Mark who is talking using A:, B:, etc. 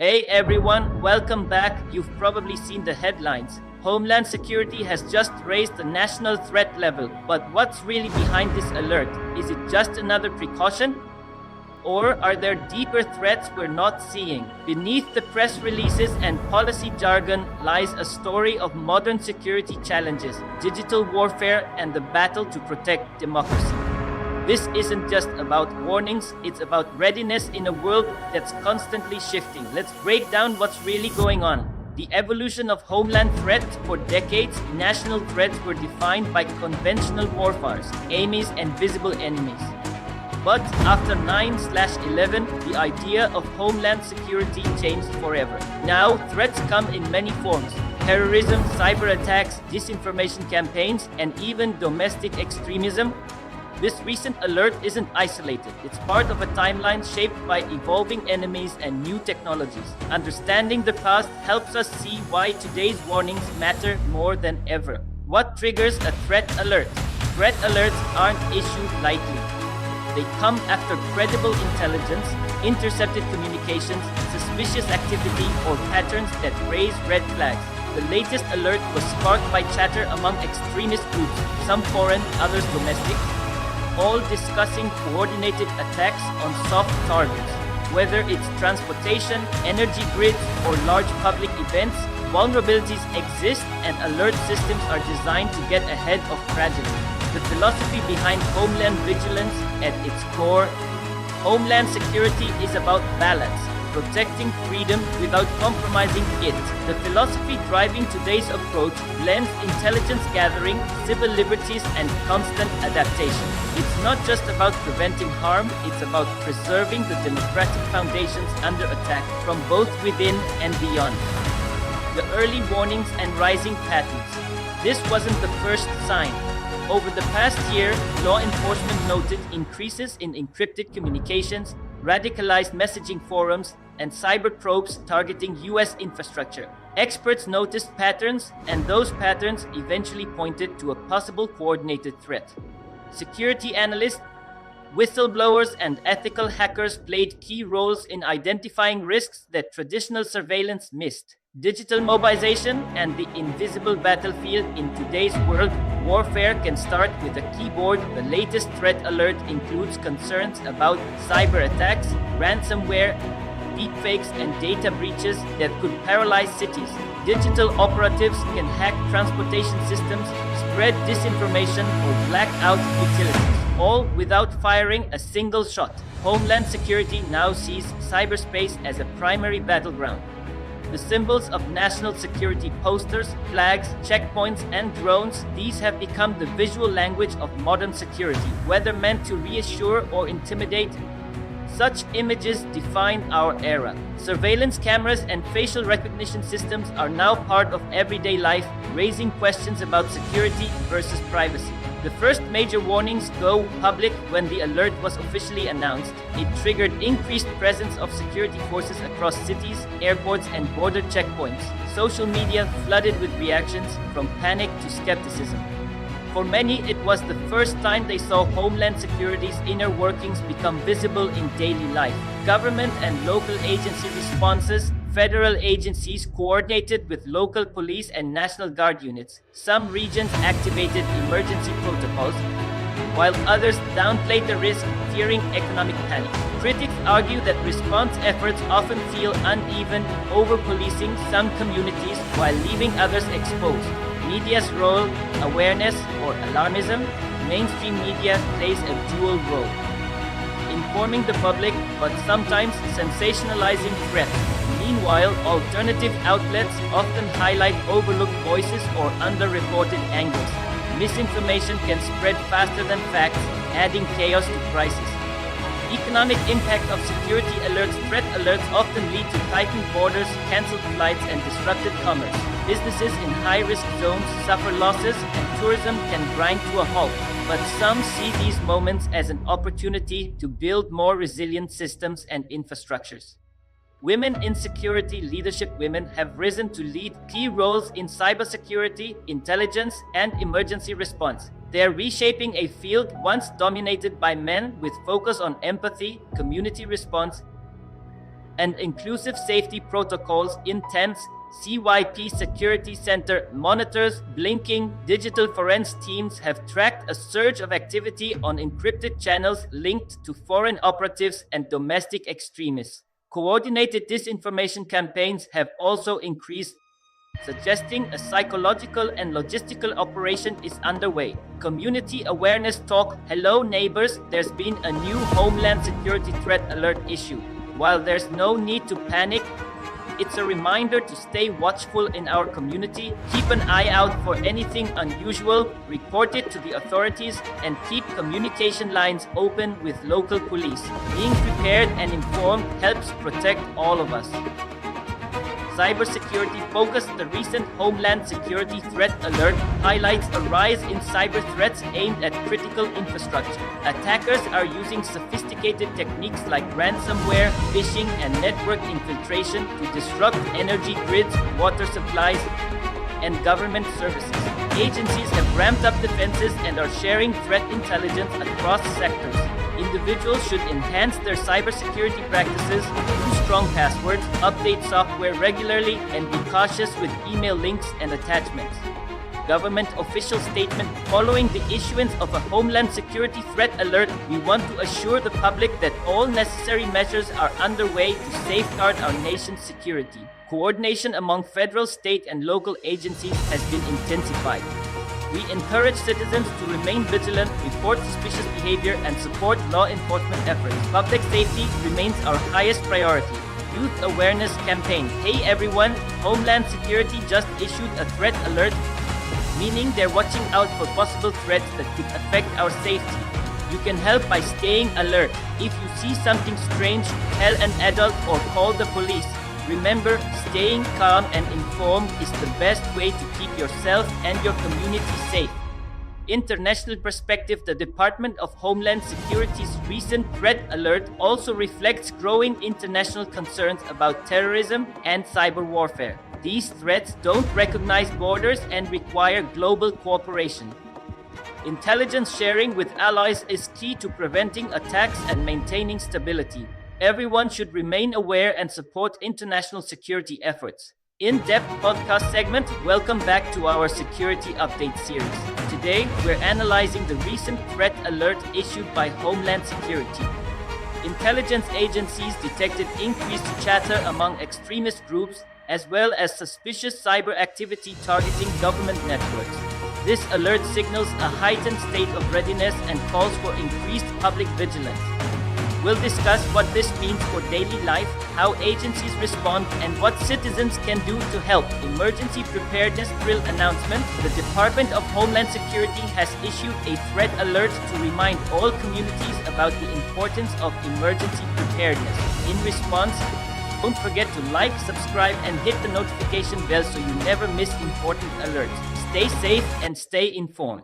A: Hey everyone, welcome back. You've probably seen the headlines. Homeland Security has just raised the national threat level. But what's really behind this alert? Is it just another precaution? Or are there deeper threats we're not seeing? Beneath the press releases and policy jargon lies a story of modern security challenges, digital warfare, and the battle to protect democracy. This isn't just about warnings, it's about readiness in a world that's constantly shifting. Let's break down what's really going on. The evolution of homeland threats. For decades, national threats were defined by conventional warfares, enemies, and visible enemies. But after 9/11, the idea of homeland security changed forever. Now, threats come in many forms: terrorism, cyber attacks, disinformation campaigns, and even domestic extremism. This recent alert isn't isolated. It's part of a timeline shaped by evolving enemies and new technologies. Understanding the past helps us see why today's warnings matter more than ever. What triggers a threat alert? Threat alerts aren't issued lightly. They come after credible intelligence, intercepted communications, suspicious activity, or patterns that raise red flags. The latest alert was sparked by chatter among extremist groups, some foreign, others domestic, all discussing coordinated attacks on soft targets. Whether it's transportation, energy grids, or large public events, vulnerabilities exist and alert systems are designed to get ahead of tragedy. The philosophy behind Homeland Vigilance at its core, Homeland Security is about balance, protecting freedom without compromising it. The philosophy driving today's approach blends intelligence gathering, civil liberties, and constant adaptation. It's not just about preventing harm, it's about preserving the democratic foundations under attack from both within and beyond. The early warnings and rising patterns. This wasn't the first sign. Over the past year, law enforcement noted increases in encrypted communications, radicalized messaging forums, and cyber probes targeting US infrastructure. Experts noticed patterns, and those patterns eventually pointed to a possible coordinated threat. Security analysts, whistleblowers, and ethical hackers played key roles in identifying risks that traditional surveillance missed. Digital mobilization and the invisible battlefield. In today's world, warfare can start with a keyboard. The latest threat alert includes concerns about cyber attacks, ransomware, deepfakes, and data breaches that could paralyze cities. Digital operatives can hack transportation systems, spread disinformation, or black out utilities, all without firing a single shot. Homeland Security now sees cyberspace as a primary battleground. The symbols of national security: posters, flags, checkpoints, and drones, these have become the visual language of modern security. Whether meant to reassure or intimidate, such images define our era. Surveillance cameras and facial recognition systems are now part of everyday life, raising questions about security versus privacy. The first major warnings go public when the alert was officially announced. It triggered increased presence of security forces across cities, airports, and border checkpoints. Social media flooded with reactions, from panic to skepticism. For many, it was the first time they saw Homeland Security's inner workings become visible in daily life. Government and local agency responses. Federal agencies coordinated with local police and National Guard units. Some regions activated emergency protocols, while others downplayed the risk, fearing economic panic. Critics argue that response efforts often feel uneven, over-policing some communities while leaving others exposed. Media's role: awareness or alarmism. Mainstream media plays a dual role, informing the public but sometimes sensationalizing threats. Meanwhile, alternative outlets often highlight overlooked voices or underreported angles. Misinformation can spread faster than facts, adding chaos to crisis. Economic impact of security alerts. Threat alerts often lead to tightened borders, cancelled flights, and disrupted commerce. Businesses in high-risk zones suffer losses, and tourism can grind to a halt. But some see these moments as an opportunity to build more resilient systems and infrastructures. Women in security leadership. Women have risen to lead key roles in cybersecurity, intelligence, and emergency response. They are reshaping a field once dominated by men with focus on empathy, community response, and inclusive safety protocols in tents. CYP Security Center monitors blinking digital forensics teams have tracked a surge of activity on encrypted channels linked to foreign operatives and domestic extremists. Coordinated disinformation campaigns have also increased, suggesting a psychological and logistical operation is underway. Community awareness talk. Hello neighbors, there's been a new Homeland Security threat alert issued. While there's no need to panic, it's a reminder to stay watchful in our community, keep an eye out for anything unusual, report it to the authorities, and keep communication lines open with local police. Being prepared and informed helps protect all of us. Cybersecurity focus. The recent Homeland Security threat alert highlights a rise in cyber threats aimed at critical infrastructure. Attackers are using sophisticated techniques like ransomware, phishing, and network infiltration to disrupt energy grids, water supplies, and government services. Agencies have ramped up defenses and are sharing threat intelligence across sectors. Individuals should enhance their cybersecurity practices, use strong passwords, update software regularly, and be cautious with email links and attachments. Government official statement. Following the issuance of a Homeland Security threat alert, we want to assure the public that all necessary measures are underway to safeguard our nation's security. Coordination among federal, state, and local agencies has been intensified. We encourage citizens to remain vigilant, report suspicious behavior, and support law enforcement efforts. Public safety remains our highest priority. Youth awareness campaign. Hey everyone, Homeland Security just issued a threat alert, meaning they're watching out for possible threats that could affect our safety. You can help by staying alert. If you see something strange, tell an adult or call the police. Remember, staying calm and informed is the best way to keep yourself and your community safe. International perspective. The Department of Homeland Security's recent threat alert also reflects growing international concerns about terrorism and cyber warfare. These threats don't recognize borders and require global cooperation. Intelligence sharing with allies is key to preventing attacks and maintaining stability. Everyone should remain aware and support international security efforts. In-depth podcast segment. Welcome back to our security update series. Today, we're analyzing the recent threat alert issued by Homeland Security. Intelligence agencies detected increased chatter among extremist groups as well as suspicious cyber activity targeting government networks. This alert signals a heightened state of readiness and calls for increased public vigilance. We'll discuss what this means for daily life, how agencies respond, and what citizens can do to help. Emergency preparedness drill announcement. The Department of Homeland Security has issued a threat alert to remind all communities about the importance of emergency preparedness. In response, don't forget to like, subscribe, and hit the notification bell so you never miss important alerts. Stay safe and stay informed.